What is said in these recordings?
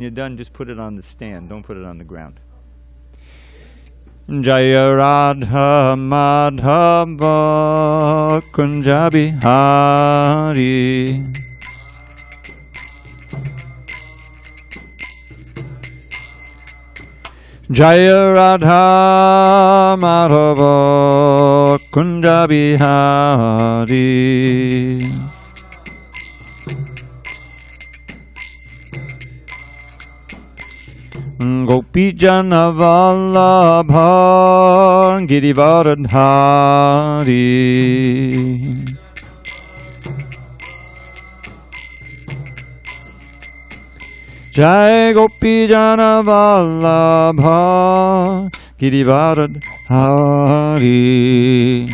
you're done, just put it on the stand. Don't put it on the ground. Jaya Radha Madhava Kunja Bihari. Jaya Radha Madhava Kunja Bihari. Gopi Jana Vallabha Girivaradhari. Jai Gopi Jana Vallabha Girivaradhari.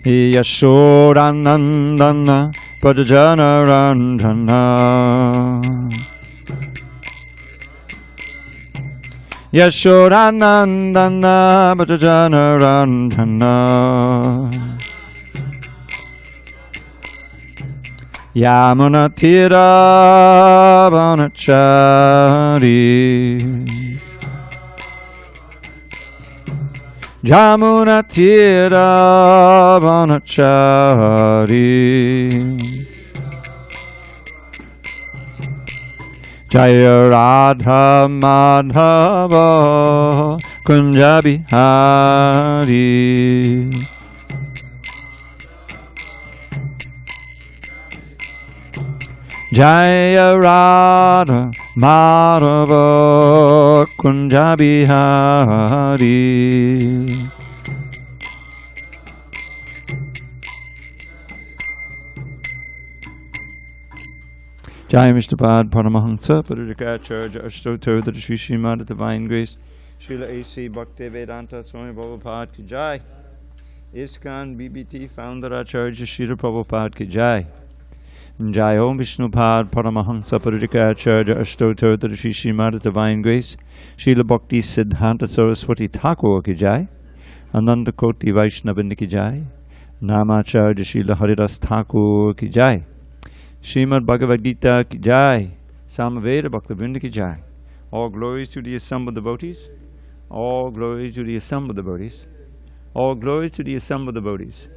Yashodanandana Pajana Randhana. Yashodanandana Pajana Randhana. Yamuna Tira Vanachari. Jamuna Tira Vanachari. Jaya Radha Madhava Kunja Bihari. Jaya Radha Madhava Kunja Bihari. Jai Mishnapad Paramahansa Paradikacharya Ashtotar the Sri Srimad Divine Grace Srila A.C. Bhaktivedanta Swami Prabhupada Ki Jai. ISKCON BBT Founder Acharya Srila Prabhupada Ki Jai. Jai Om Vishnupad Paramahansa Paradikacharya Ashtotar the Sri Srimad Divine Grace Srila Bhakti Siddhanta Saraswati Thakur Ki Jai. Ananda Koti Vaishnavindi Ki Jai. Namacharya Srila Haridas Thakur Ki Jai. Srimad Bhagavad Gita Ki Jai. Samaveda Bhaktivinoda Ki Jai. All glories to the assembled devotees. All glories to the assembled devotees. All glories to the assembled devotees.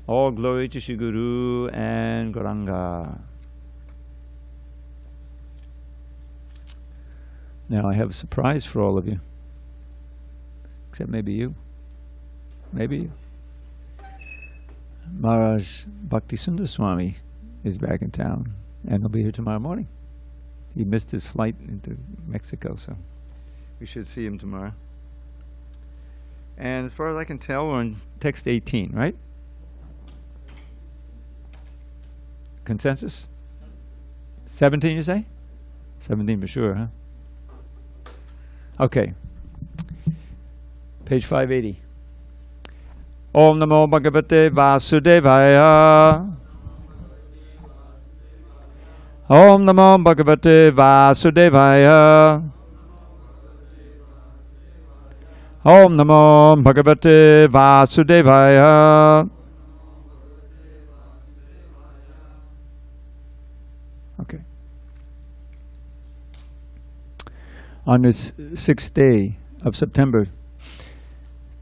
All glory to Shri Guru and Gauranga. Now I have a surprise for all of you. Except maybe you. Maybe you. Maharaj Bhakti Sundar Swami is back in town, and he'll be here tomorrow morning. He missed his flight into Mexico, so we should see him tomorrow. And as far as I can tell, we're on text 18, right? Consensus? 17, you say? 17 for sure, huh? Okay. Page 580. Om Namo Bhagavate Vasudevaya. Om Namo Bhagavate Vasudevaya. Om Namo Bhagavate Vasudevaya. Okay. On this 6th day of September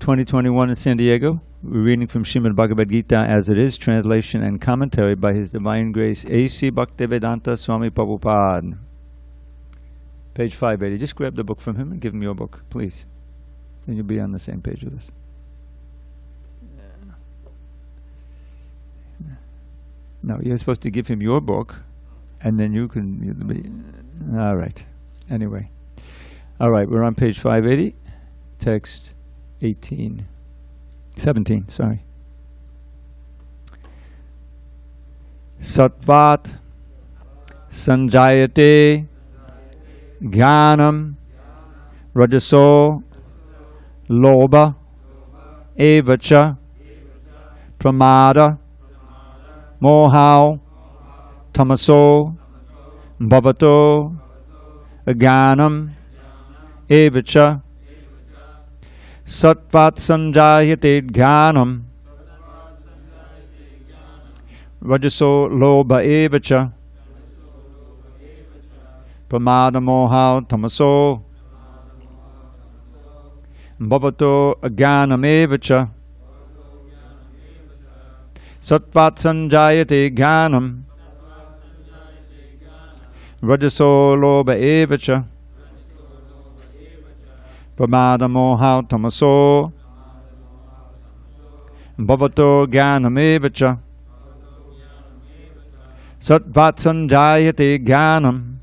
2021 in San Diego, we're reading from Srimad Bhagavad Gita as it is, translation and commentary by His Divine Grace A.C. Bhaktivedanta Swami Prabhupada. Page 580. Just grab the book from him and give him your book, please. Then you'll be on the same page with us. No, you're supposed to give him your book, and then you can... All right. Anyway. All right, we're on page 580, text 17, sorry. Sattvat sanjayate jnanam rajaso lobha evacha pramada mohau tamaso bhavato jnanam evacha Sattvat sanjayate jnanam Rajaso lobha evacha pramada moha tamaso bhavato agyanam evacha Sattvat sanjayate jnanam Rajaso lobha evacha pramada moha tamaso bhavato jnanam evacha Sattvat sanjayate jnanam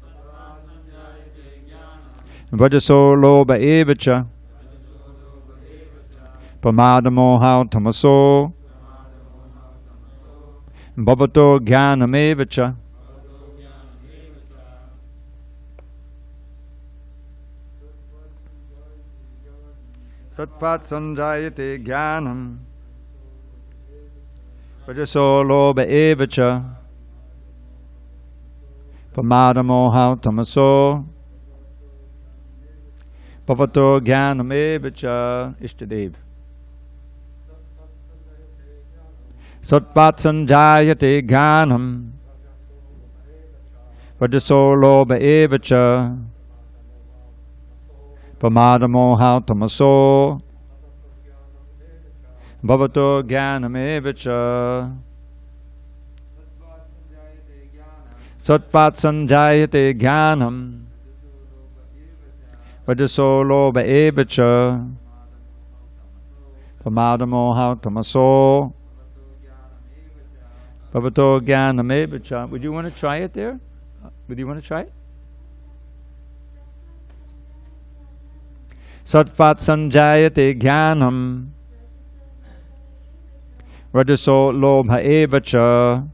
Rajaso lobha evacha pramada moha tamaso Bhavato jnanam evacha Sattvat sanjayate jnanam Rajaso lobha evacha pramada moha tamaso Bhavato jnanam evacha. Ishtadev. Sattvat sanjayate jnanam Rajaso lobha evacha pramada moha tamaso Bhavato jnanam evacha Sattvat sanjayate jnanam Rajaso lobha evacha pramada moha tamaso Bhavato jnanam evacha. Would you want to try it there? Would you want to try it? Sattvat sanjayate jnanam Rajaso lobha evacha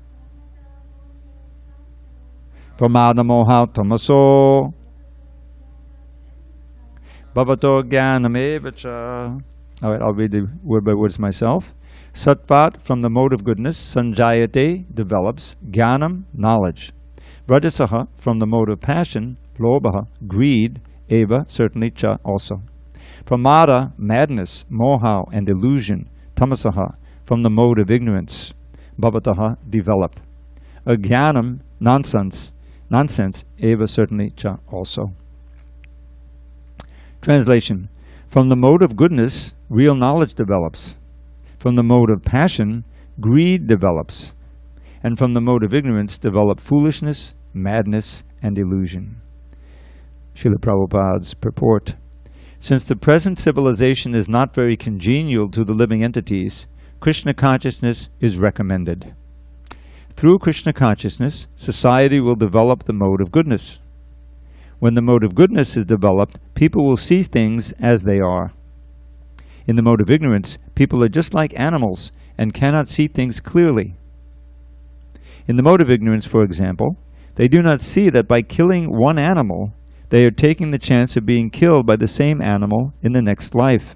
pramada moha tamaso Bhavato jnanam evacha. All right, I'll read the word by words myself. Sattvat, from the mode of goodness, sanjayate, develops, jnanam, knowledge. Rajasaha, from the mode of passion, lobha, greed, eva, certainly, cha, also. Pramada, madness, moha, and illusion, tamasaha, from the mode of ignorance, bhavataha, develop. Ajnanam, nonsense, eva, certainly, cha, also. Translation. From the mode of goodness, real knowledge develops. From the mode of passion, greed develops. And from the mode of ignorance develop foolishness, madness, and illusion. Srila Prabhupada's purport. Since the present civilization is not very congenial to the living entities, Krishna consciousness is recommended. Through Krishna consciousness, society will develop the mode of goodness. When the mode of goodness is developed, people will see things as they are. In the mode of ignorance, people are just like animals and cannot see things clearly. In the mode of ignorance, for example, they do not see that by killing one animal, they are taking the chance of being killed by the same animal in the next life.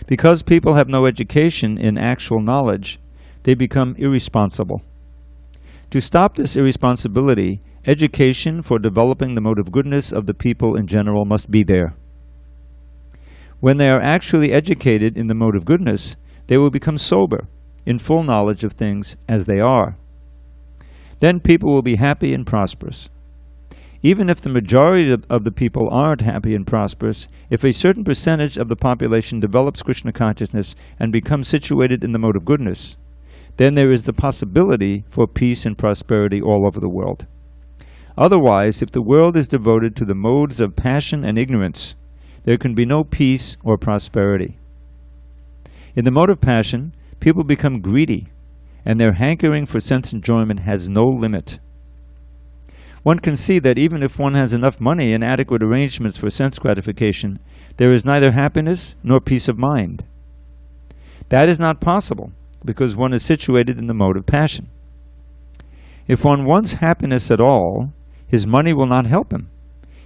Because people have no education in actual knowledge, they become irresponsible. To stop this irresponsibility, education for developing the mode of goodness of the people in general must be there. When they are actually educated in the mode of goodness, they will become sober, in full knowledge of things as they are. Then people will be happy and prosperous. Even if the majority of the people aren't happy and prosperous, if a certain percentage of the population develops Krishna consciousness and becomes situated in the mode of goodness, then there is the possibility for peace and prosperity all over the world. Otherwise, if the world is devoted to the modes of passion and ignorance, there can be no peace or prosperity. In the mode of passion, people become greedy, and their hankering for sense enjoyment has no limit. One can see that even if one has enough money and adequate arrangements for sense gratification, there is neither happiness nor peace of mind. That is not possible, because one is situated in the mode of passion. If one wants happiness at all, his money will not help him.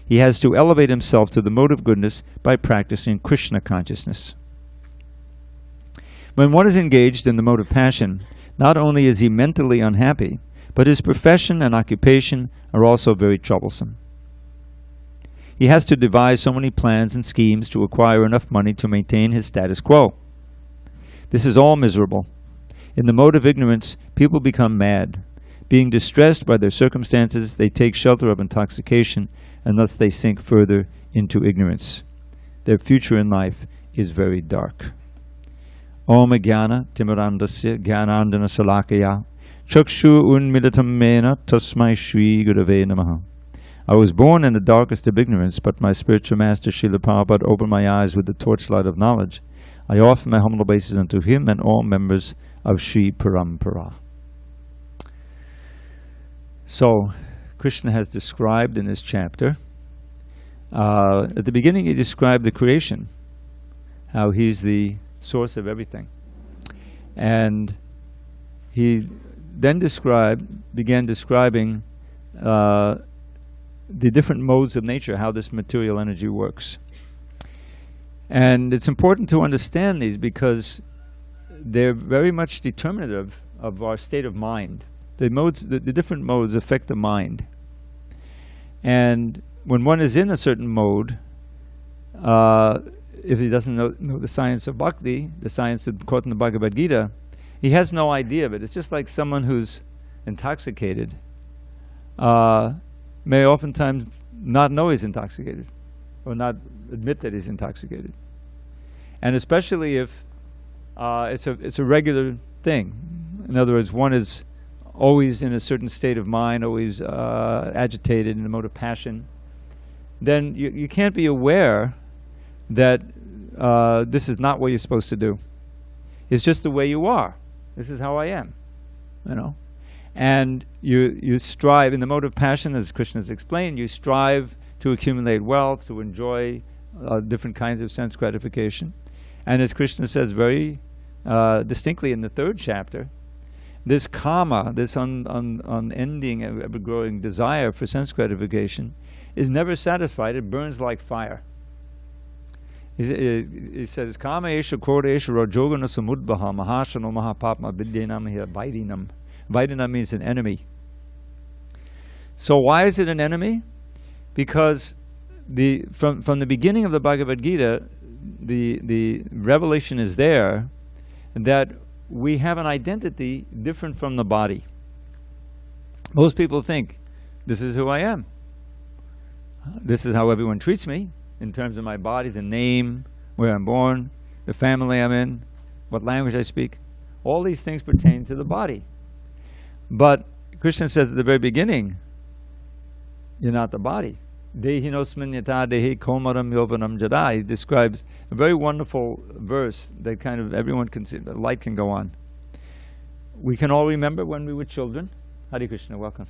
He has to elevate himself to the mode of goodness by practicing Krishna consciousness. When one is engaged in the mode of passion, not only is he mentally unhappy, but his profession and occupation are also very troublesome. He has to devise so many plans and schemes to acquire enough money to maintain his status quo. This is all miserable. In the mode of ignorance, people become mad. Being distressed by their circumstances, they take shelter of intoxication, and thus they sink further into ignorance. Their future in life is very dark. Om Jnana Timirandasya Jnanandana Salakaya Chakshu Unmilitam Mena Tasmai Shri Gurave Namaha. I was born in the darkest of ignorance, but my spiritual master Srila Prabhupada opened my eyes with the torchlight of knowledge. I offer my humble obeisances unto him and all members of Sri Parampara. So, Krishna has described in this chapter, at the beginning he described the creation, how he's the source of everything. And he then began describing the different modes of nature, how this material energy works. And it's important to understand these because they're very much determinative of our state of mind. The different modes affect the mind. And when one is in a certain mode, if he doesn't know the science of bhakti, the science caught in the Bhagavad Gita, he has no idea of it. It's just like someone who's intoxicated may oftentimes not know he's intoxicated or not admit that he's intoxicated. And especially if it's a regular thing. In other words, one is always in a certain state of mind, always agitated in a mode of passion, then you can't be aware that this is not what you're supposed to do. It's just the way you are. This is how I am, you know. And you strive, in the mode of passion, as Krishna has explained, you strive to accumulate wealth, to enjoy different kinds of sense gratification. And as Krishna says very distinctly in the 3rd chapter, this kama, this unending, ever-growing desire for sense gratification, is never satisfied. It burns like fire. He says, Kama esha kodesha rajogana samudbaha mahashano mahapapma vidyanam hiya vaidinam. Vaidinam means an enemy. So why is it an enemy? Because from the beginning of the Bhagavad Gita, the revelation is there that we have an identity different from the body. Most people think, this is who I am. This is how everyone treats me in terms of my body, the name, where I'm born, the family I'm in, what language I speak. All these things pertain to the body. But Krishna says at the very beginning, you're not the body. Dehinosmin yata dehi komaram yovanam jada. He describes a very wonderful verse that kind of everyone can see, the light can go on. We can all remember when we were children. Hare Krishna, welcome.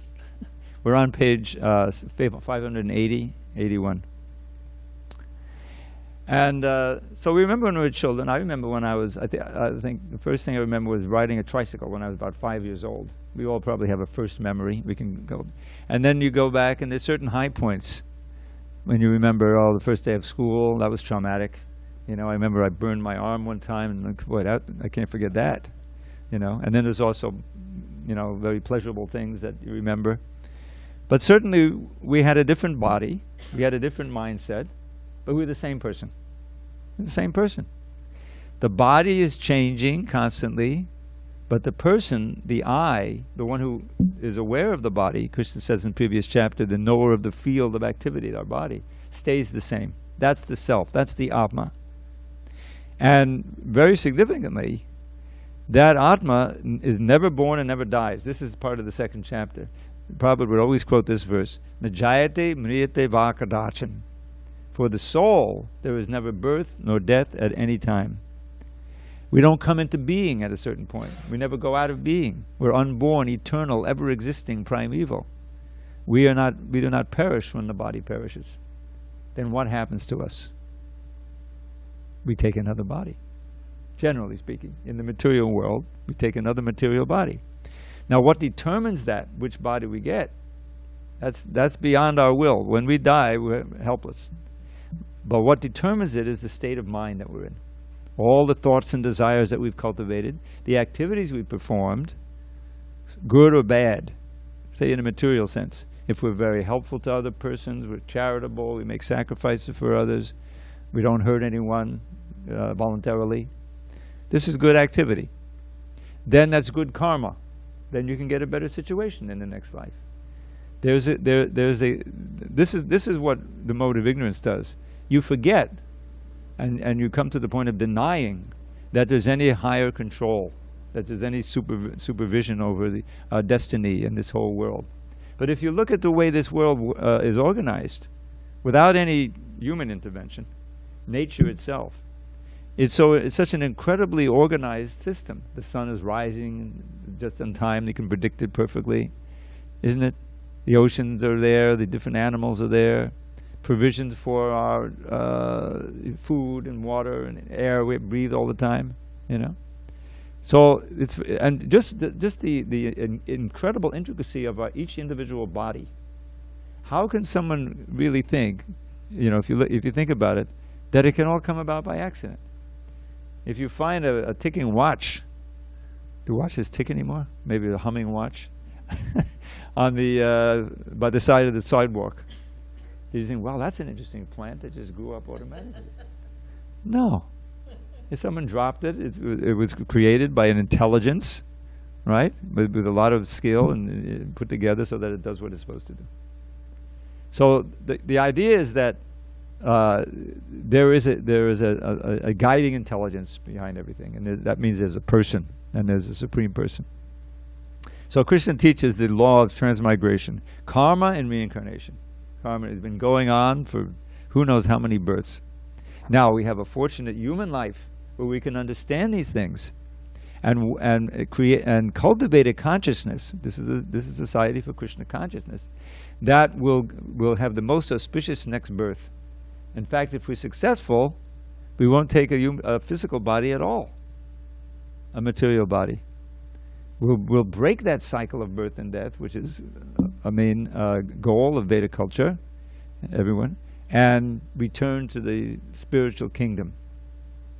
We're on page 580, 81. And so we remember when we were children. I remember when I think the first thing I remember was riding a tricycle when I was about 5 years old. We all probably have a first memory. We can go. And then you go back, and there's certain high points when you remember, the first day of school, that was traumatic. You know, I remember I burned my arm one time, and boy, I can't forget that. You know, and then there's also, you know, very pleasurable things that you remember. But certainly we had a different body, we had a different mindset, but we were the same person. We're the same person. The body is changing constantly, but the person, the I, the one who is aware of the body, Krishna says in the previous chapter, the knower of the field of activity, our body, stays the same. That's the self, that's the Atma. And very significantly, that Atma is never born and never dies. This is part of the 2nd chapter. Prabhupada would always quote this verse, Najayate mriyate vakadachan. For the soul, there is never birth nor death at any time. We don't come into being at a certain point. We never go out of being. We're unborn, eternal, ever-existing, primeval. We do not perish when the body perishes. Then what happens to us? We take another body. Generally speaking, in the material world, we take another material body. Now what determines that, which body we get, that's beyond our will. When we die, we're helpless. But what determines it is the state of mind that we're in. All the thoughts and desires that we've cultivated, the activities we've performed, good or bad, say in a material sense. If we're very helpful to other persons, we're charitable, we make sacrifices for others, we don't hurt anyone voluntarily, this is good activity. Then that's good karma. then you can get a better situation in the next life. This is what the mode of ignorance does. You forget, and you come to the point of denying that there's any higher control, that there's any supervision over the destiny in this whole world. But if you look at the way this world is organized, without any human intervention, nature itself, it's such an incredibly organized system. The sun is rising just on time. You can predict it perfectly, isn't it? The oceans are there. The different animals are there. Provisions for our food and water and air we breathe all the time. You know. So it's just the incredible intricacy of each individual body. How can someone really think, you know, if you think about it, that it can all come about by accident? If you find a ticking watch, do watches tick anymore? Maybe a humming watch on the by the side of the sidewalk. Do you think, well, that's an interesting plant that just grew up automatically? No. If someone dropped it, it was created by an intelligence, right? With a lot of skill and put together so that it does what it's supposed to do. So the idea is that there is a guiding intelligence behind everything, and that means there's a person, and there's a supreme person. So Krishna teaches the law of transmigration, karma and reincarnation. Karma has been going on for who knows how many births. Now we have a fortunate human life where we can understand these things, and create and cultivate a consciousness. This is a society for Krishna consciousness that will have the most auspicious next birth. In fact, if we're successful, we won't take a physical body at all, a material body. We'll break that cycle of birth and death, which is a main goal of Vedic culture, everyone, and return to the spiritual kingdom,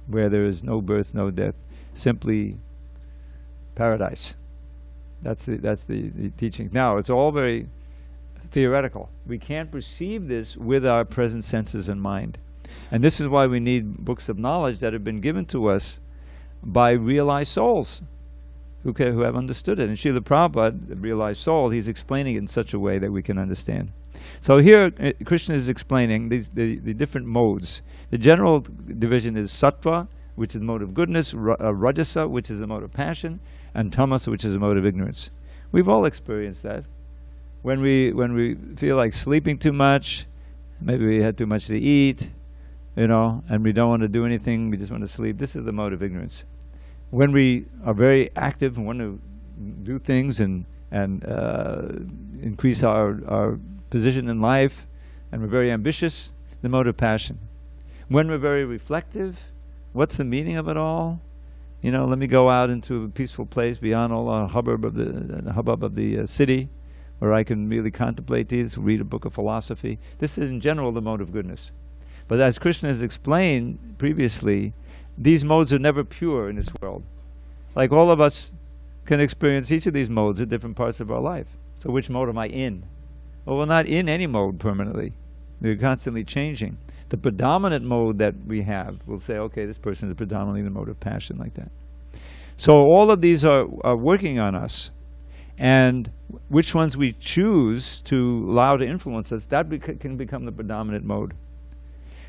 where there is no birth, no death, simply paradise. That's the teaching. Now, it's all very theoretical. We can't perceive this with our present senses and mind. And this is why we need books of knowledge that have been given to us by realized souls who have understood it. And Srila Prabhupada, the realized soul, he's explaining it in such a way that we can understand. So here Krishna is explaining the different modes. The general division is sattva, which is the mode of goodness, rajasa, which is the mode of passion, and tamasa, which is the mode of ignorance. We've all experienced that. When we feel like sleeping too much, maybe we had too much to eat, you know, and we don't want to do anything, we just want to sleep. This is the mode of ignorance. When we are very active and want to do things and increase our position in life, and we're very ambitious, the mode of passion. When we're very reflective, what's the meaning of it all? You know, let me go out into a peaceful place beyond all the hubbub of the city, where I can really contemplate these, read a book of philosophy. This is in general the mode of goodness. But as Krishna has explained previously, these modes are never pure in this world. Like all of us can experience each of these modes at different parts of our life. So which mode am I in? Well, we're not in any mode permanently. We're constantly changing. The predominant mode that we have, we'll say, okay, this person is predominantly in the mode of passion, like that. So all of these are working on us. And which ones we choose to allow to influence us, that can become the predominant mode.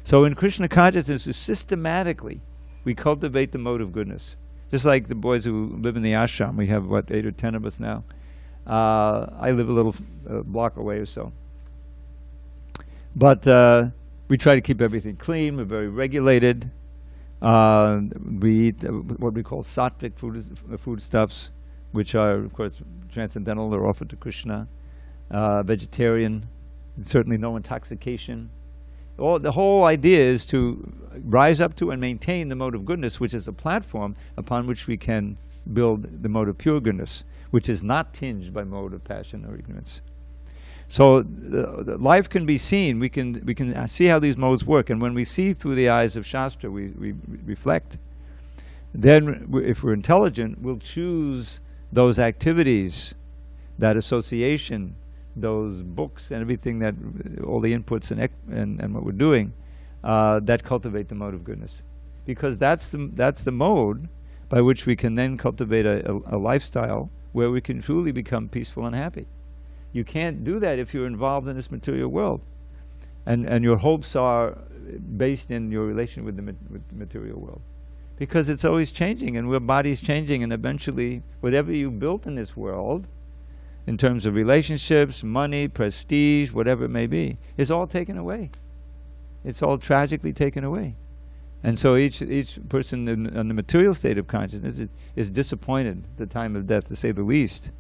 So in Krishna consciousness, systematically, we cultivate the mode of goodness. Just like the boys who live in the ashram. We have, what, 8 or 10 of us now. I live a little block away or so. But we try to keep everything clean. We're very regulated. We eat what we call sattvic foodstuffs, which are, of course, transcendental. They're offered to Krishna. Vegetarian, certainly no intoxication. The whole idea is to rise up to and maintain the mode of goodness, which is a platform upon which we can build the mode of pure goodness, which is not tinged by mode of passion or ignorance. So the life can be seen. We can see how these modes work, and when we see through the eyes of Shastra, we reflect. Then, if we're intelligent, we'll choose those activities, that association, those books and everything, that all the inputs and what we're doing, that cultivate the mode of goodness, because that's the mode by which we can then cultivate a lifestyle where we can truly become peaceful and happy. You can't do that if you're involved in this material world, and your hopes are based in your relation with the material world, because it's always changing, and your body's changing, and eventually whatever you built in this world, in terms of relationships, money, prestige, whatever it may be, is all taken away. It's all tragically taken away. And so each person in the material state of consciousness is disappointed at the time of death, to say the least,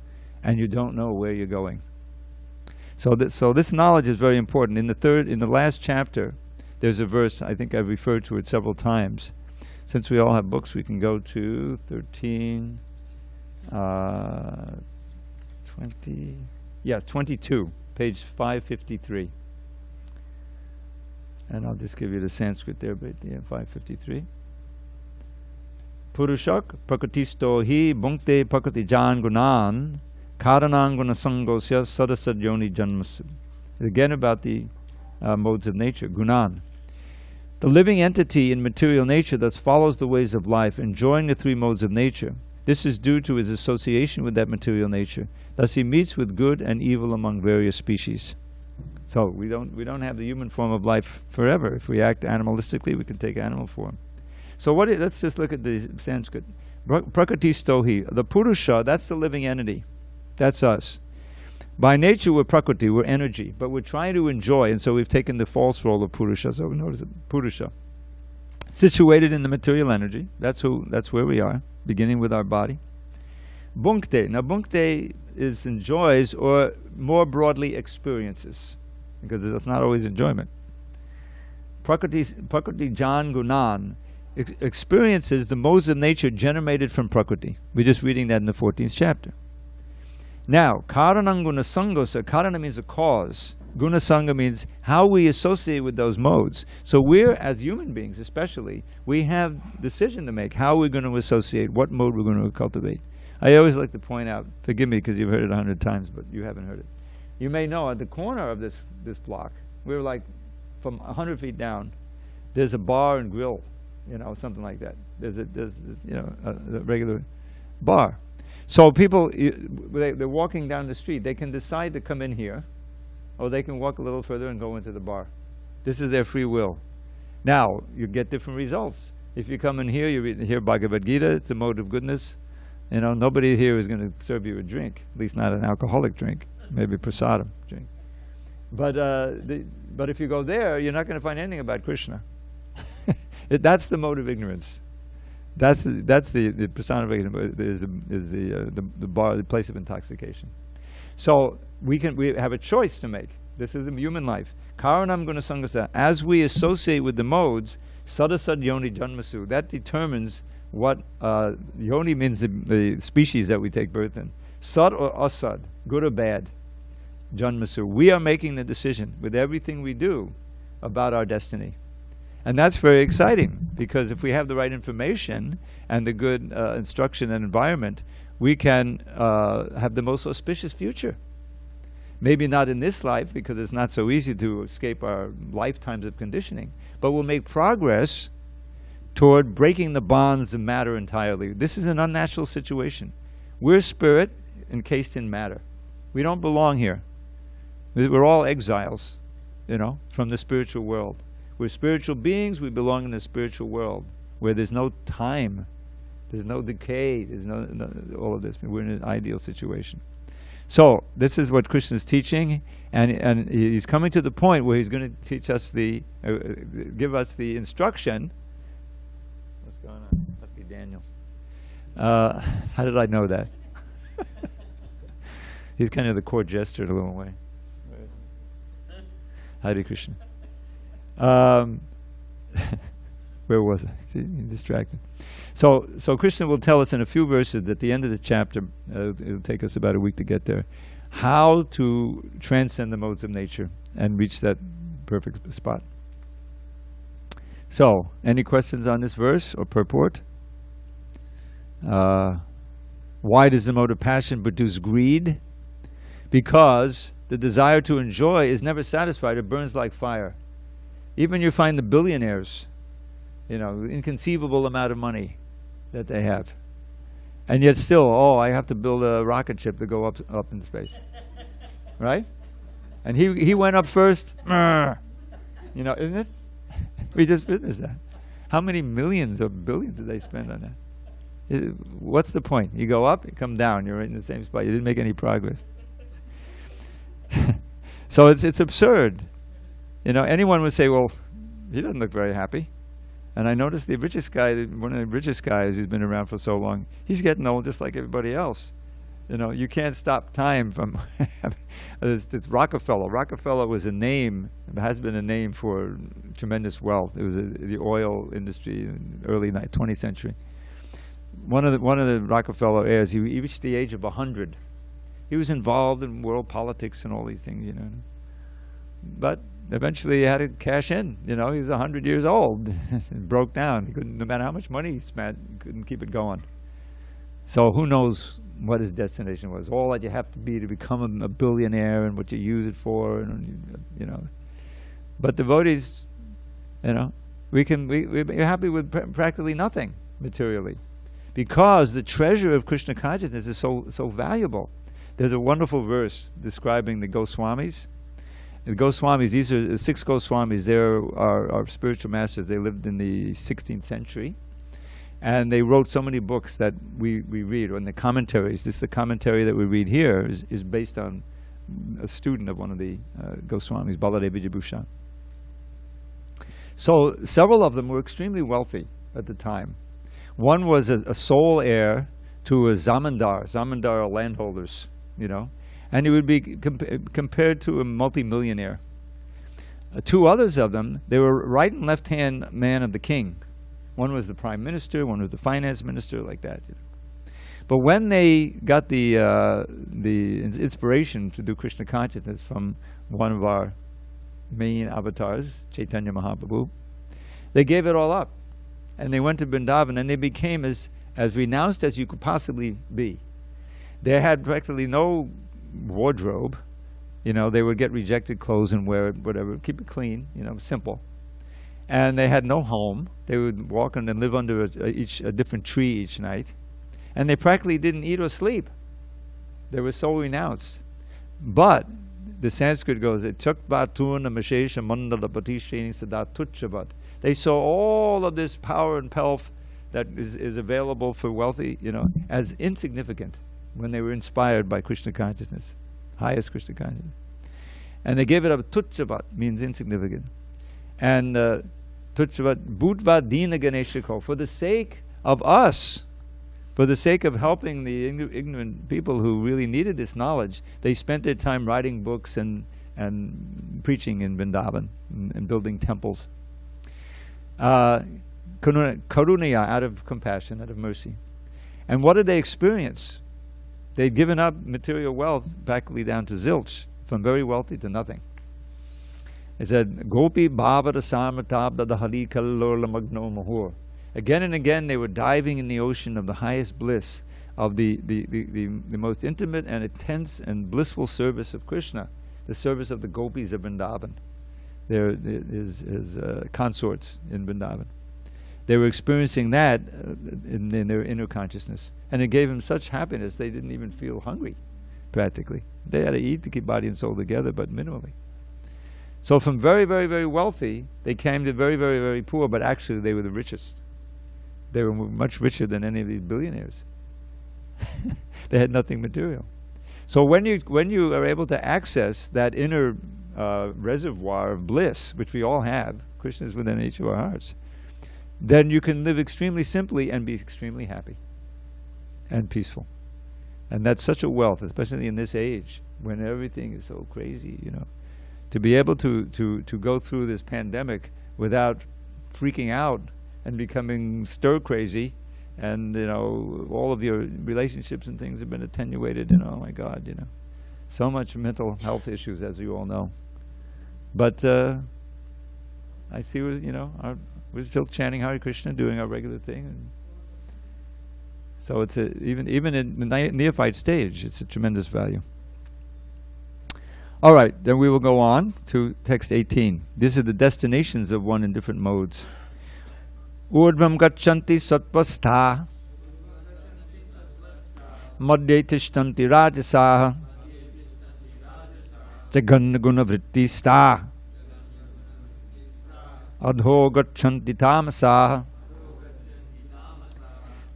and you don't know where you're going. So this knowledge is very important. In the last chapter, there's a verse, I think I've referred to it several times. Since we all have books, we can go to 22, page 553. And I'll just give you the Sanskrit there, but yeah, 553. Purushak prakatisto hi bhunkte prakati jan gunan karananguna sangosya sadasad yoni janmasu. Again about the modes of nature, gunan. The living entity in material nature thus follows the ways of life, enjoying the three modes of nature. This is due to his association with that material nature. Thus he meets with good and evil among various species. So we don't have the human form of life forever. If we act animalistically, we can take animal form. So let's just look at the Sanskrit. Prakriti stohi. The Purusha, that's the living entity. That's us. By nature we're Prakriti, we're energy, but we're trying to enjoy, and so we've taken the false role of Purusha. So we notice it, Purusha. Situated in the material energy, that's where we are, beginning with our body. Bhunkte. Now Bhunkte is enjoys, or more broadly experiences, because it's not always enjoyment. Prakriti Jan Gunan experiences the modes of nature generated from Prakriti. We're just reading that in the 14th chapter. Now, Karanam Gunasangosa, Karana means a cause. Gunasanga means how we associate with those modes. So we're, as human beings especially, we have decision to make how we're going to associate, what mode we're going to cultivate. I always like to point out, forgive me because you've heard it 100 times, but you haven't heard it. You may know at the corner of this block, we're like from 100 feet down, there's a bar and grill, something like that. There's a regular bar. So people, they're walking down the street, they can decide to come in here, or they can walk a little further and go into the bar. This is their free will. Now, you get different results. If you come in here, you hear Bhagavad Gita, it's a mode of goodness. Nobody here is going to serve you a drink, at least not an alcoholic drink, maybe prasadam drink. But if you go there, you're not going to find anything about Krishna. That's the mode of ignorance. That's the personification is the bar, the place of intoxication. So we have a choice to make. This is the human life. Karanam Gunasangasa. As we associate with the modes, sadasad yoni janmasu. That determines what yoni means, the species that we take birth in. Sad or asad, good or bad. Janmasu. We are making the decision with everything we do about our destiny. And that's very exciting, because if we have the right information and the good instruction and environment, we can have the most auspicious future. Maybe not in this life, because it's not so easy to escape our lifetimes of conditioning, but we'll make progress toward breaking the bonds of matter entirely. This is an unnatural situation. We're spirit encased in matter. We don't belong here. We're all exiles, from the spiritual world. We're spiritual beings, we belong in the spiritual world, where there's no time, there's no decay, there's no all of this. We're in an ideal situation. So, this is what Krishna is teaching, and he's coming to the point where he's going to teach us give us the instruction. What's going on? Must be Daniel. How did I know that? He's kind of the court jester in a little way. Hare Krishna. Where was I? See, distracted. So Krishna will tell us in a few verses at the end of the chapter, it'll take us about a week to get there, how to transcend the modes of nature and reach that perfect spot. So, any questions on this verse or purport? Why does the mode of passion produce greed? Because the desire to enjoy is never satisfied. It burns like fire. Even you find the billionaires, inconceivable amount of money. that they have. And yet still, oh, I have to build a rocket ship to go up in space. Right? And he went up first. You know, isn't it? We just witnessed that. How many millions or billions did they spend on that? What's the point? You go up, you come down, you're right in the same spot. You didn't make any progress. So it's absurd. You know, anyone would say, well, he doesn't look very happy. And I noticed the richest guy, one of the richest guys who's been around for so long, he's getting old just like everybody else. You know, you can't stop time from it's Rockefeller. Rockefeller was a name, has been a name for tremendous wealth. It was the oil industry in the early 20th century. One of the Rockefeller heirs, he reached the age of 100. He was involved in world politics and all these things, you know. But eventually he had to cash in. You know, he was 100 years old and broke down. He couldn't, no matter how much money he spent, he couldn't keep it going. So who knows what his destination was? All that you have to be to become a billionaire, and what you use it for, and you know. But devotees, you know, we're happy with practically nothing materially, because the treasure of Krishna consciousness is so valuable. There's a wonderful verse describing the Goswamis. The Goswamis, these are 6 Goswamis. They are spiritual masters. They lived in the 16th century. And they wrote so many books that we read, or in the commentaries. The commentary that we read here is based on a student of one of the Goswamis, Baladev Vijayabhushan. So several of them were extremely wealthy at the time. One was a sole heir to a zamindar. Zamindar are landholders, you know. And he would be compared to a multimillionaire. 2 others of them, they were right and left-hand man of the king. One was the prime minister, one was the finance minister, like that. But when they got the inspiration to do Krishna consciousness from one of our main avatars, Chaitanya Mahaprabhu, they gave it all up. And they went to Vrindavan, and they became as renounced as you could possibly be. They had practically no wardrobe. You know, they would get rejected clothes and wear it, whatever, keep it clean, you know, simple. And they had no home. They would walk and live under a different tree each night. And they practically didn't eat or sleep. They were so renounced. But the Sanskrit goes, they saw all of this power and pelf that is available for wealthy, you know, as insignificant when they were inspired by Krishna consciousness, highest Krishna consciousness. And they gave it up. Tuchavat means insignificant. And Tuchavat Budva Dina Ganeshako, for the sake of us, for the sake of helping the ignorant people who really needed this knowledge, they spent their time writing books and preaching in Vrindavan and building temples. Karunaya, out of compassion, out of mercy. And what did they experience? They'd given up material wealth practically down to zilch, from very wealthy to nothing. It said, Gopi Bhavara Samratabda Hari Kallor Lamagno Mahur. Again and again they were diving in the ocean of the highest bliss, of the most intimate and intense and blissful service of Krishna, the service of the gopis of Vrindavan, his consorts in Vrindavan. They were experiencing that in their inner consciousness. And it gave them such happiness they didn't even feel hungry, practically. They had to eat to keep body and soul together, but minimally. So from very, very, very wealthy, they came to very, very, very poor, but actually they were the richest. They were much richer than any of these billionaires. They had nothing material. So when you are able to access that inner reservoir of bliss, which we all have, Krishna is within each of our hearts, then you can live extremely simply and be extremely happy and peaceful. And that's such a wealth, especially in this age when everything is so crazy, you know. To be able to go through this pandemic without freaking out and becoming stir crazy, and you know, all of your relationships and things have been attenuated, and oh my God, you know, so much mental health issues, as you all know. But I see, you know, we're still chanting Hare Krishna, doing our regular thing, and so it's even in the neophyte stage, it's a tremendous value. All right, then we will go on to text 18. These are the destinations of one in different modes. Urdvam gachanti satvastha madhye tishtanti rajasaha jaganna guna vritti sta adho gachanti tamasaha.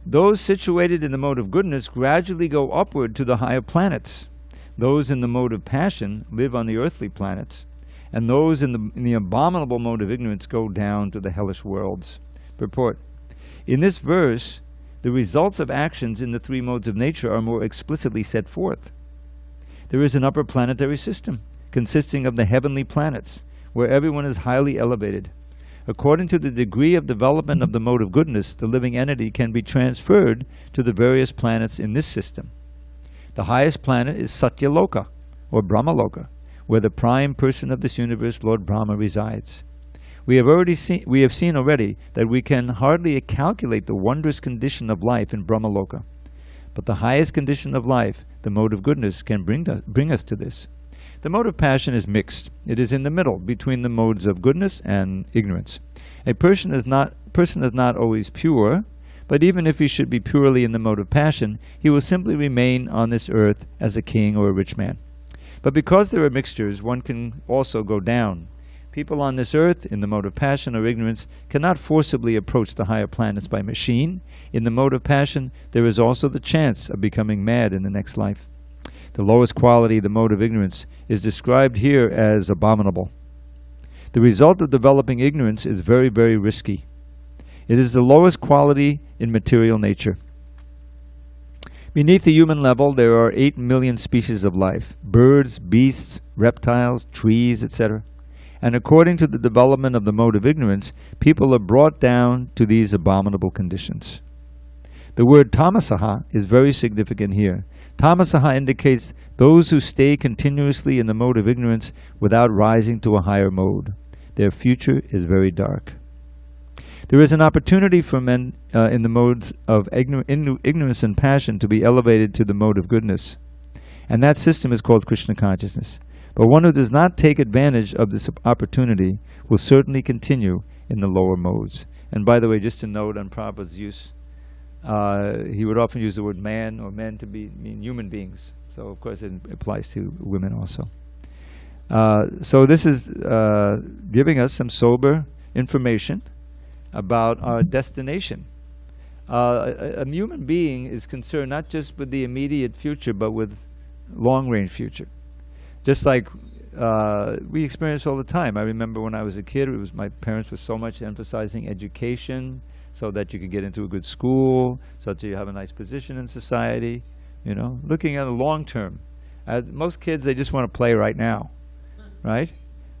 Those situated in the mode of goodness gradually go upward to the higher planets. Those in the mode of passion live on the earthly planets, and those in the abominable mode of ignorance go down to the hellish worlds. Purport. In this verse, the results of actions in the three modes of nature are more explicitly set forth. There is an upper planetary system consisting of the heavenly planets, where everyone is highly elevated. According to the degree of development of the mode of goodness, the living entity can be transferred to the various planets in this system. The highest planet is Satyaloka, or Brahmaloka, where the prime person of this universe, Lord Brahma, resides. We have seen already that we can hardly calculate the wondrous condition of life in Brahmaloka. But the highest condition of life, the mode of goodness, can bring us to this. The mode of passion is mixed. It is in the middle between the modes of goodness and ignorance. A person is not always pure, but even if he should be purely in the mode of passion, he will simply remain on this earth as a king or a rich man. But because there are mixtures, one can also go down. People on this earth, in the mode of passion or ignorance, cannot forcibly approach the higher planets by machine. In the mode of passion, there is also the chance of becoming mad in the next life. The lowest quality, the mode of ignorance, is described here as abominable. The result of developing ignorance is very, very risky. It is the lowest quality in material nature. Beneath the human level, there are 8 million species of life: birds, beasts, reptiles, trees, etc. And according to the development of the mode of ignorance, people are brought down to these abominable conditions. The word tamasaha is very significant here. Tamasaha indicates those who stay continuously in the mode of ignorance without rising to a higher mode. Their future is very dark. There is an opportunity for men in the modes of ignorance and passion to be elevated to the mode of goodness. And that system is called Krishna consciousness. But one who does not take advantage of this opportunity will certainly continue in the lower modes. And by the way, just a note on Prabhupada's use, he would often use the word man or men to mean human beings. So of course it applies to women also. So this is giving us some sober information about our destination. A human being is concerned not just with the immediate future, but with long-range future. Just like we experience all the time. I remember when I was a kid, my parents were so much emphasizing education, so that you could get into a good school, so that you have a nice position in society, you know, looking at the long term. Most kids, they just want to play right now, right?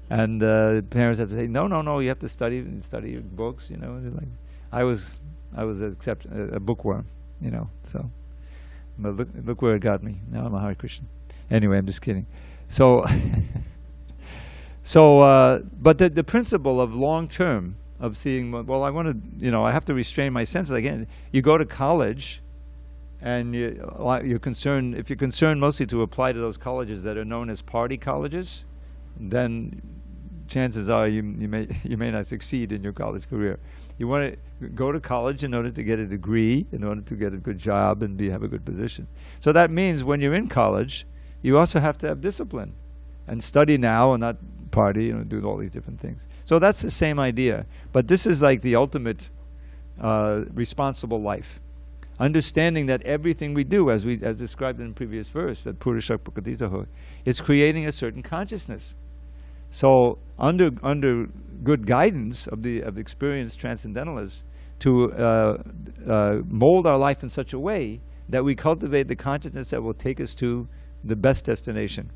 And parents have to say, no, you have to study your books, you know. Like, I was a bookworm, you know, so. But look where it got me. Now I'm a Hare Krishna. Anyway, I'm just kidding. So, but the principle of long term, of seeing, well, I want to, you know, I have to restrain my senses. Again, you go to college, and you're concerned, if you're concerned mostly to apply to those colleges that are known as party colleges, then chances are you may not succeed in your college career. You want to go to college in order to get a degree, in order to get a good job and have a good position. So that means when you're in college, you also have to have discipline and study now and not party, you know, do all these different things. So that's the same idea. But this is like the ultimate responsible life. Understanding that everything we do, as described in the previous verse, that Purusha Prakrititaho, is creating a certain consciousness. So under good guidance of experienced transcendentalists, to mold our life in such a way that we cultivate the consciousness that will take us to the best destination.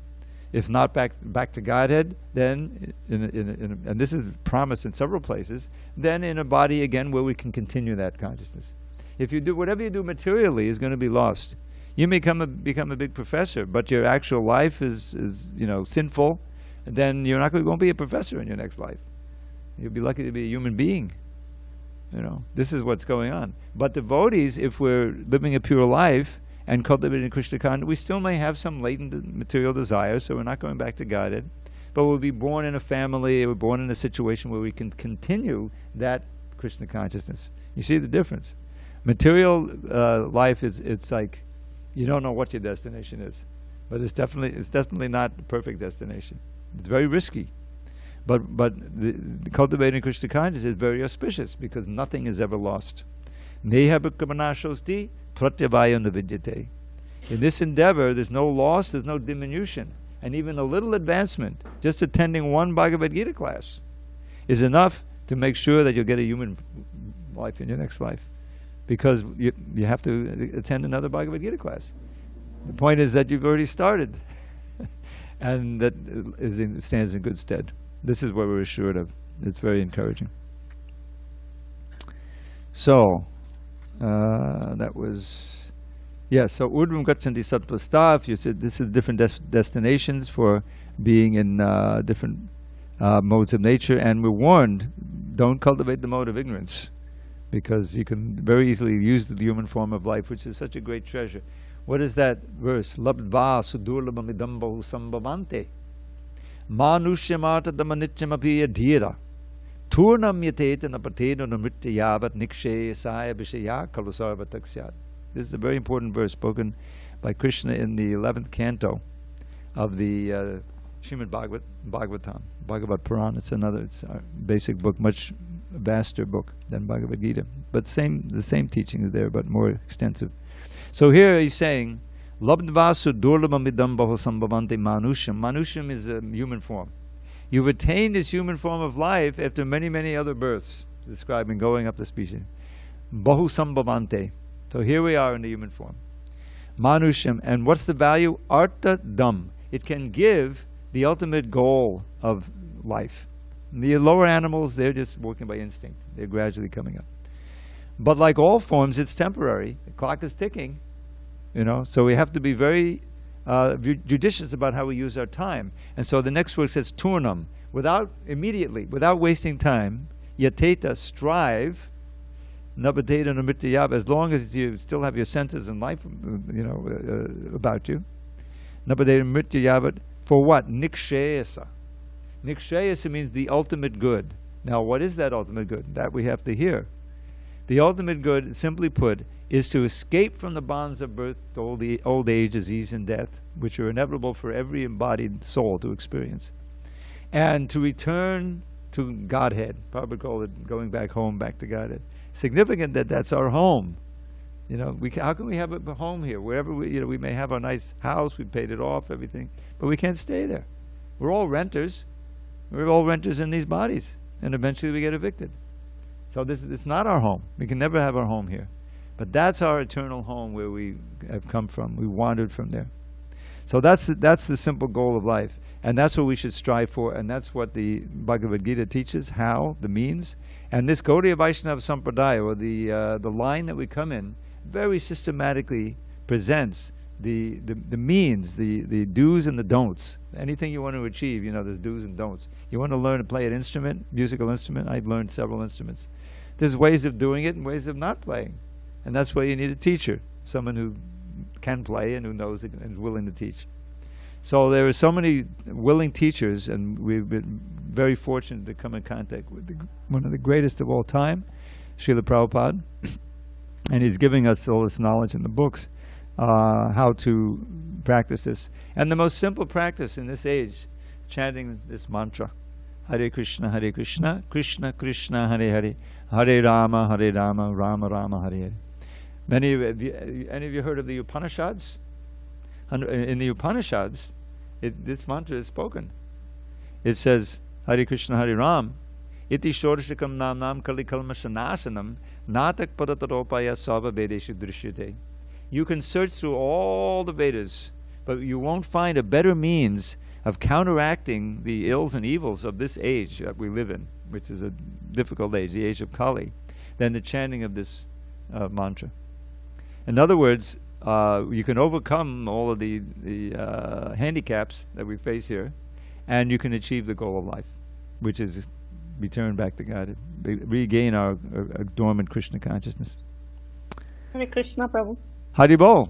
If not back to Godhead, then, and this is promised in several places, then in a body again where we can continue that consciousness. If you do, whatever you do materially is going to be lost. You may become a big professor, but your actual life is you know, sinful, then you won't be a professor in your next life. You'll be lucky to be a human being. You know, this is what's going on. But devotees, if we're living a pure life and cultivating Krishna consciousness, we still may have some latent material desires, so we're not going back to Godhead. But we'll be born in a family, we're born in a situation where we can continue that Krishna consciousness. You see the difference? Material life it's like You don't know what your destination is, but it's definitely not the perfect destination. It's very risky, but the cultivating Krishna consciousness is very auspicious because nothing is ever lost. Neha bhaktamanashosti pratyavaya navidyate. In this endeavor, there's no loss, there's no diminution, and even a little advancement. Just attending one Bhagavad Gita class is enough to make sure that you'll get a human life in your next life, because you have to attend another Bhagavad Gita class. The point is that you've already started, and that stands in good stead. This is what we're assured of. It's very encouraging. So, that was... Yeah, so Urdhvam Gachanti Sattva Stav, you said this is different destinations for being in different modes of nature, and we're warned, don't cultivate the mode of ignorance, because you can very easily use the human form of life, which is such a great treasure. What is that verse? Labdva sudurlabam idam bahu sambhavante manushyamata damanityamapiya dhira turnam yateta napatena namritya yavat nikshe saya vishaya kalusarvatakshyat. This is a very important verse spoken by Krishna in the 11th canto of the Srimad Bhagavatam, Bhagavad Puran. It's a basic book, much vaster book than Bhagavad Gita, but the same teaching is there, but more extensive. So here he's saying, Labdvasu durlabamidam bahu sambhavante manusham. Manusham is a human form. You've attained this human form of life after many, many other births, describing going up the species. Bahu sambhavante. So here we are in the human form. Manusham. And what's the value? Artha dham. It can give the ultimate goal of life. The lower animals, they're just working by instinct. They're gradually coming up. But like all forms, it's temporary. The clock is ticking, so we have to be very judicious about how we use our time. And so the next word says turnam, without wasting time, yateta, strive, nabateta namityav, as long as you still have your senses and life, about you. Nabateta namityavat, for what? Nikshayasa. Nikshayasa means the ultimate good. Now, what is that ultimate good? That we have to hear. The ultimate good, simply put, is to escape from the bonds of birth, old age, disease, and death, which are inevitable for every embodied soul to experience, and to return to Godhead. Prabhupada called it going back home, back to Godhead. Significant that that's our home. How can we have a home here? Wherever we may have a nice house, we paid it off, everything, but we can't stay there. We're all renters. We're all renters in these bodies, and eventually we get evicted. So it's not our home. We can never have our home here. But that's our eternal home where we have come from. We wandered from there. So that's the simple goal of life. And that's what we should strive for. And that's what the Bhagavad Gita teaches, how, the means. And this Gaudiya Vaishnava Sampradaya, or the line that we come in, very systematically presents the means, the do's and the don'ts. Anything you want to achieve, there's do's and don'ts. You want to learn to play an instrument, musical instrument. I've learned several instruments. There's ways of doing it and ways of not playing. And that's why you need a teacher, someone who can play and who knows it and is willing to teach. So there are so many willing teachers, and we've been very fortunate to come in contact with one of the greatest of all time, Srila Prabhupada. And he's giving us all this knowledge in the books, how to practice this. And the most simple practice in this age, chanting this mantra, Hare Krishna, Krishna Krishna, Hare Hare, Hare Rama, Rama Rama, Hare Hare. Any of you heard of the Upanishads? In the Upanishads, this mantra is spoken. It says, Hare Krishna, Hare Ram, iti shorashikam nam kalikalmasanasanam natak padataropaya sava vedeshu drishyate. You can search through all the Vedas, but you won't find a better means of counteracting the ills and evils of this age that we live in, which is a difficult age, the age of Kali, than the chanting of this mantra. In other words, you can overcome all of the handicaps that we face here, and you can achieve the goal of life, which is return back to God, regain our dormant Krishna consciousness. Hare Krishna, Prabhu. Haribol.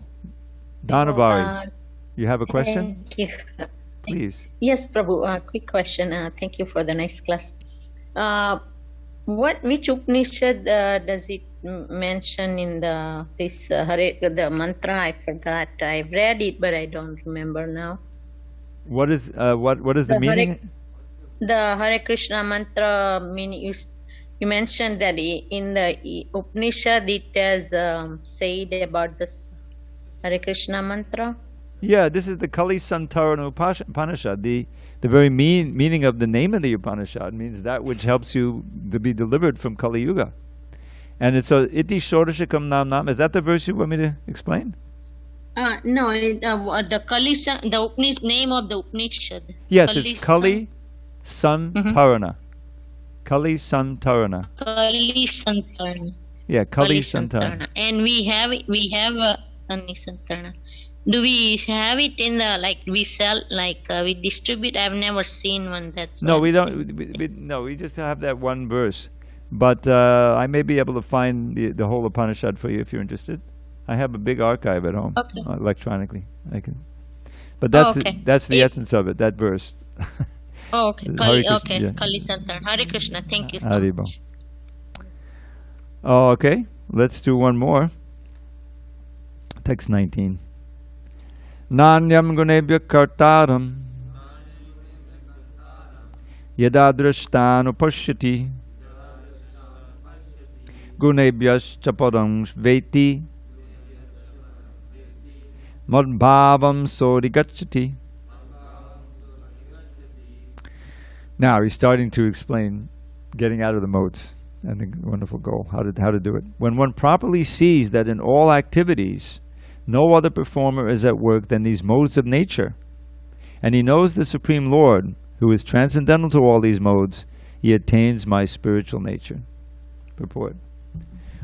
Dhanabari, you have a question? Thank you. Please. Yes, Prabhu. Quick question. Thank you for the nice class. Which Upanishad does it mentioned in the mantra. I forgot. I've read it, but I don't remember now. What is the meaning? The Hare Krishna mantra meaning you mentioned that in the Upanishad it has said about this Hare Krishna mantra. Yeah, this is the Kali Santarana Upanishad. The very meaning of the name of the Upanishad means that which helps you to be delivered from Kali Yuga. And it's Iti Shodashakam Nam Nam. Is that the verse you want me to explain? No, the Kali the name of the Upanishad. Yes, it's Kali Santarana. Kali Santarana. Kali Santarana. Yeah, Kali Santarana. And we have Kali Santarana. Do we have it in the, like, we sell, like, we distribute? I've never seen one that's... No, we don't. No, we just have that one verse. But I may be able to find the whole Upanishad for you if you're interested. I have a big archive at home, electronically. I can. But that's the essence of it, that verse. Oh, okay. Kali Santarana. Hare Krishna. Thank you so much. Oh, okay. Let's do one more. Text 19. Nanyam gunebhya kartaram yada drashtan upashyati gunebhyascha padam veti madbhavam sodhigacchati. Now he's starting to explain getting out of the modes. I think wonderful goal, how to do it. When one properly sees that in all activities no other performer is at work than these modes of nature, and he knows the Supreme Lord, who is transcendental to all these modes, he attains my spiritual nature. Purport.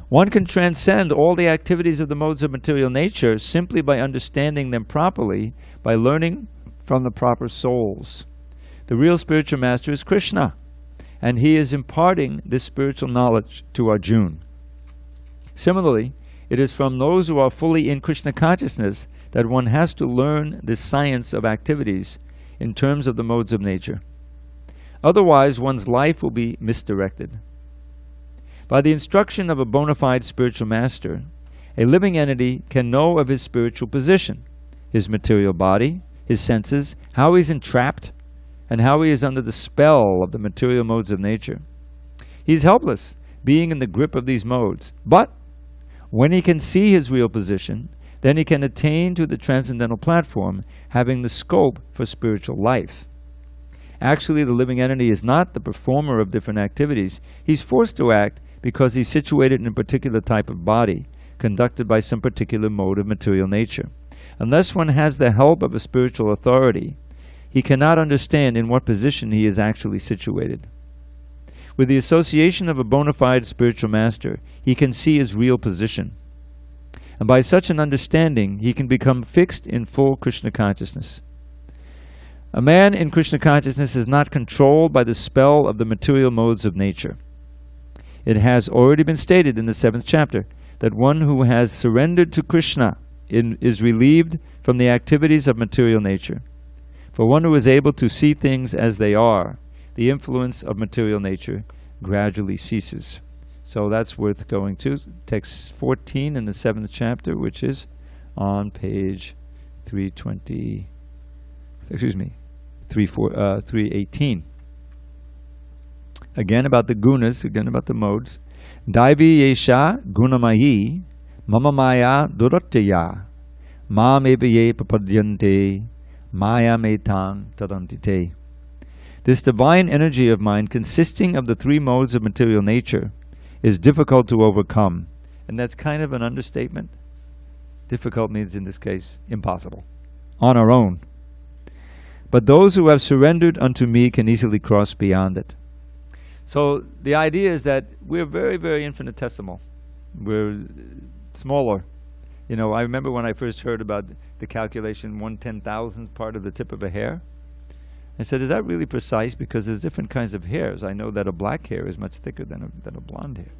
One can transcend all the activities of the modes of material nature simply by understanding them properly, by learning from the proper souls. The real spiritual master is Krishna, and he is imparting this spiritual knowledge to Arjuna. Similarly, it is from those who are fully in Krishna consciousness that one has to learn the science of activities in terms of the modes of nature. Otherwise, one's life will be misdirected. By the instruction of a bona fide spiritual master, a living entity can know of his spiritual position, his material body, his senses, how he is entrapped, and how he is under the spell of the material modes of nature. He is helpless, being in the grip of these modes, but when he can see his real position, then he can attain to the transcendental platform, having the scope for spiritual life. Actually, the living entity is not the performer of different activities. He's forced to act because he's situated in a particular type of body, conducted by some particular mode of material nature. Unless one has the help of a spiritual authority, he cannot understand in what position he is actually situated. With the association of a bona fide spiritual master, he can see his real position. And by such an understanding, he can become fixed in full Krishna consciousness. A man in Krishna consciousness is not controlled by the spell of the material modes of nature. It has already been stated in the 7th chapter that one who has surrendered to Krishna is relieved from the activities of material nature. For one who is able to see things as they are, the influence of material nature gradually ceases. So that's worth going to. Text 14 in the 7th chapter, which is on page 318. Again about the gunas, again about the modes. Daivi yesha gunamayi mama maya duratya mam evaye papadyante maya metang tadantite. This divine energy of mine, consisting of the 3 modes of material nature, is difficult to overcome. And that's kind of an understatement. Difficult means, in this case, impossible. On our own. But those who have surrendered unto me can easily cross beyond it. So the idea is that we're very, very infinitesimal. We're smaller. You know, I remember when I first heard about the calculation 1/10,000th part of the tip of a hair. I said, is that really precise? Because there's different kinds of hairs. I know that a black hair is much thicker than a blonde hair.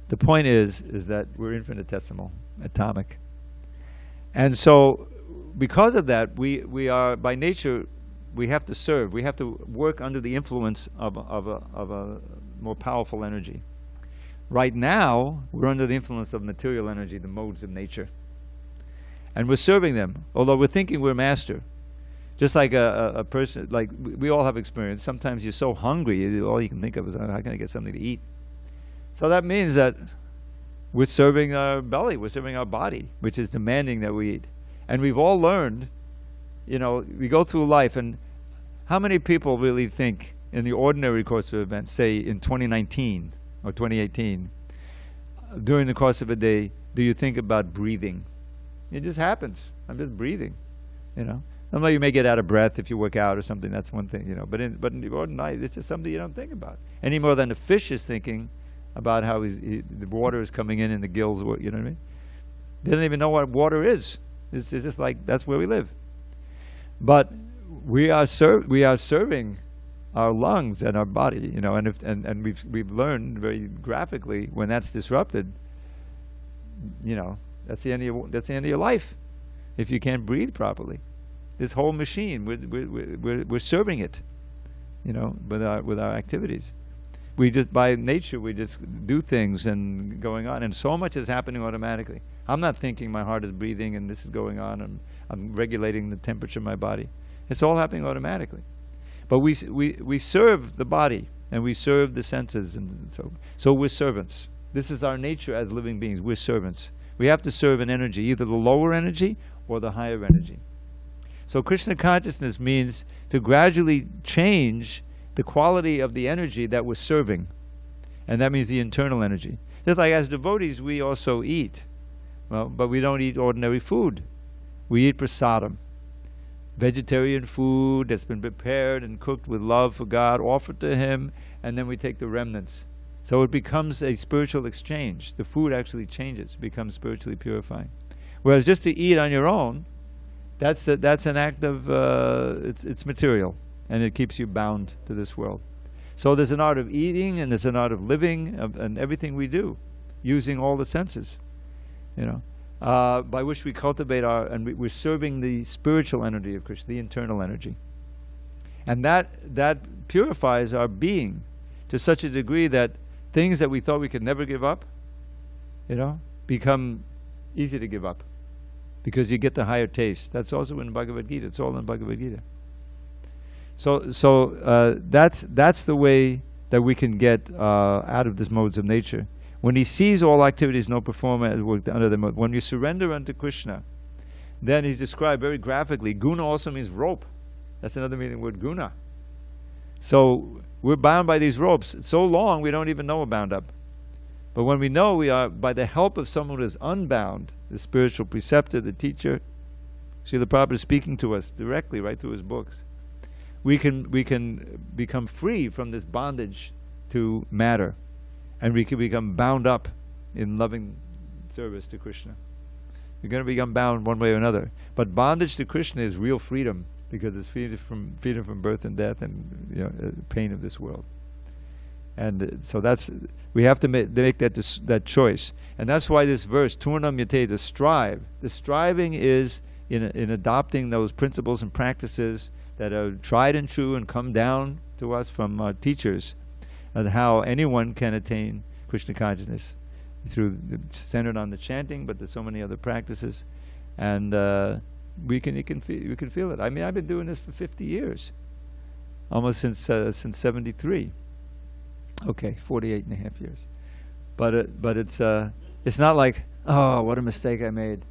The point is that we're infinitesimal, atomic. And so because of that, we are, by nature, we have to serve. We have to work under the influence of a more powerful energy. Right now, we're under the influence of material energy, the modes of nature. And we're serving them, although we're thinking we're master. Just like a person, like we all have experience. Sometimes you're so hungry, all you can think of is, how can I get something to eat? So that means that we're serving our belly, we're serving our body, which is demanding that we eat. And we've all learned, we go through life, and how many people really think in the ordinary course of events, say in 2019 or 2018, during the course of a day, do you think about breathing? It just happens. I'm just breathing, Although you may get out of breath if you work out or something, that's one thing, But in the ordinary, it's just something you don't think about. Any more than the fish is thinking about how the water is coming in the gills, you know what I mean? They don't even know what water is. It's just like, that's where we live. But we are serving our lungs and our body, and we've learned very graphically, when that's disrupted, that's the end of your life, if you can't breathe properly. This whole machine, we're serving it, with our activities. We just, by nature, we just do things and going on, and so much is happening automatically. I'm not thinking my heart is breathing and this is going on, and I'm regulating the temperature of my body. It's all happening automatically. But we serve the body, and we serve the senses, and so we're servants. This is our nature as living beings. We're servants. We have to serve an energy, either the lower energy or the higher energy. So Krishna consciousness means to gradually change the quality of the energy that we're serving. And that means the internal energy. Just like as devotees, we also eat. Well, but we don't eat ordinary food. We eat prasadam. Vegetarian food that's been prepared and cooked with love for God, offered to Him, and then we take the remnants. So it becomes a spiritual exchange. The food actually changes, becomes spiritually purifying. Whereas just to eat on your own, that's an act of, it's material, and it keeps you bound to this world. So there's an art of eating, and there's an art of living, and everything we do, using all the senses, by which we cultivate and we're serving the spiritual energy of Krishna, the internal energy. And that purifies our being to such a degree that things that we thought we could never give up, become easy to give up. Because you get the higher taste. That's also in Bhagavad Gita. It's all in Bhagavad Gita. So that's the way that we can get out of these modes of nature. When he sees all activities no performer work under the mode, when you surrender unto Krishna, then he's described very graphically. Guna also means rope. That's another meaning of the word guna. So we're bound by these ropes. It's so long we don't even know we're bound up. But when we know we are, by the help of someone who is unbound, the spiritual preceptor, the teacher, Srila Prabhupada is speaking to us directly right through his books, we can become free from this bondage to matter, and we can become bound up in loving service to Krishna. You're going to become bound one way or another. But bondage to Krishna is real freedom, because it's freedom from birth and death and pain of this world. And so we have to make that choice. And that's why this verse, Turnam Yate, the striving is in adopting those principles and practices that are tried and true and come down to us from our teachers, and how anyone can attain Krishna consciousness centered on the chanting, but there's so many other practices, and you can feel it. I mean, I've been doing this for 50 years, almost since 73. Okay, 48 and a half years. But it's not like, oh, what a mistake I made.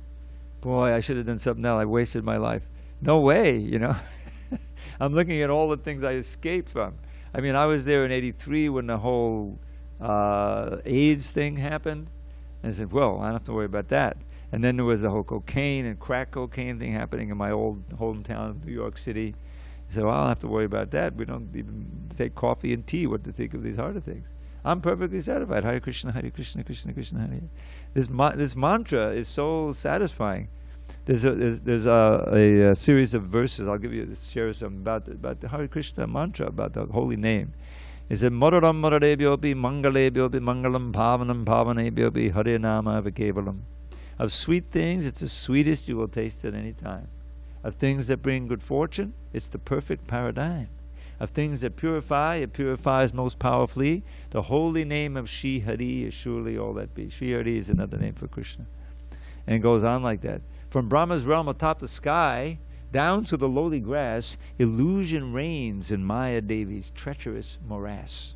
Boy, I should have done something else. I wasted my life. No way, I'm looking at all the things I escaped from. I mean, I was there in 83 when the whole AIDS thing happened. And I said, well, I don't have to worry about that. And then there was the whole cocaine and crack cocaine thing happening in my old hometown of New York City. So I don't have to worry about that. We don't even take coffee and tea. What to think of these harder things? I'm perfectly satisfied. Hare Krishna, Krishna, Krishna, Hare. This mantra is so satisfying. There's a series of verses. I'll share some about the Hare Krishna mantra, about the holy name. It says, Mararam Maradebyopi Mangalebyopi Mangalam Bhavanam Bhavanebyopi Hare Nama Vakevalam. Of sweet things, it's the sweetest you will taste at any time. Of things that bring good fortune, it's the perfect paradigm. of things that purify, it purifies most powerfully. The holy name of Shri Hari is surely all that be. Shri Hari is another name for Krishna. And it goes on like that. From Brahma's realm atop the sky, down to the lowly grass, illusion reigns in Maya Devi's treacherous morass.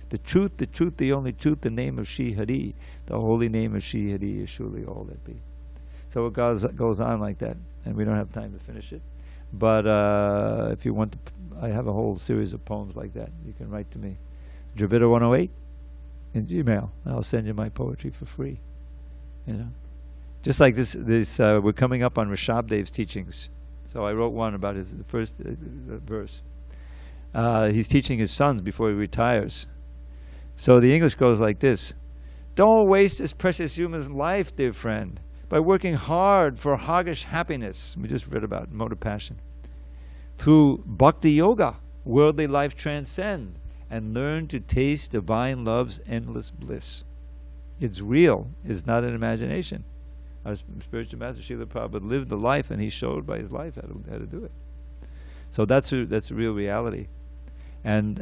The truth, the only truth, the name of Shri Hari, the holy name of Shri Hari is surely all that be. So it goes on like that, and we don't have time to finish it. But if you want to, I have a whole series of poems like that. You can write to me, Dravida108 in Gmail. I'll send you my poetry for free. You know, just like this. We're coming up on Rishabhadev's teachings. So I wrote one about the first verse. He's teaching his sons before he retires. So the English goes like this: don't waste this precious human's life, dear friend, by working hard for hoggish happiness. We just read about mode of passion. Through bhakti yoga, worldly life transcend and learn to taste divine love's endless bliss. It's real. It's not an imagination. Our spiritual master Srila Prabhupada lived the life, and he showed by his life how to do it. So that's a real reality. And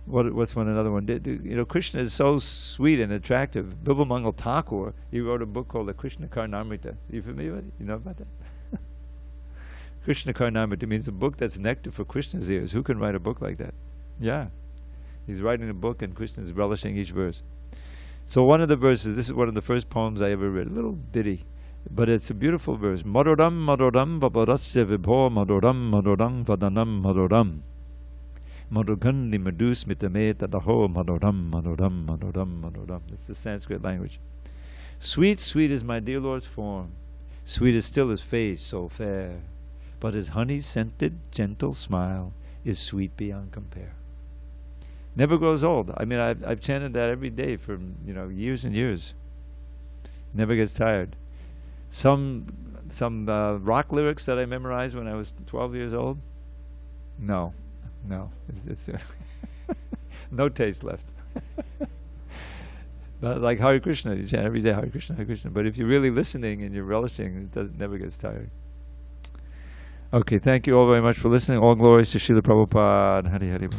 what's another one? You know, Krishna is so sweet and attractive. Bilba Mangal Thakur, he wrote a book called the Krishna Karnamrita. Are you familiar with it? You know about that? Krishna Karnamrita means a book that's nectar for Krishna's ears. Who can write a book like that? Yeah. He's writing a book and Krishna is relishing each verse. So one of the verses, this is one of the first poems I ever read, a little ditty, but it's a beautiful verse. Madoram madoram vaparasya vibho madoram madoram vadanam madoram. Madogandi madus mitame tadaho madoram madoram madoram madoram. That's the Sanskrit language. Sweet, sweet is my dear Lord's form. Sweet is still his face so fair. But his honey-scented, gentle smile is sweet beyond compare. Never grows old. I mean, I've chanted that every day for years and years. Never gets tired. Some rock lyrics that I memorized when I was 12 years old. No, it's no taste left. But like Hare Krishna, you chant every day Hare Krishna, Hare Krishna. But if you're really listening and you're relishing, it never gets tired. Okay, thank you all very much for listening. All glories to Srila Prabhupada. Hari Hari Bol.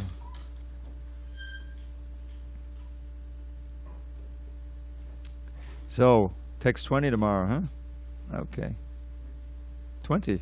So, text 20 tomorrow, huh? Okay. 20.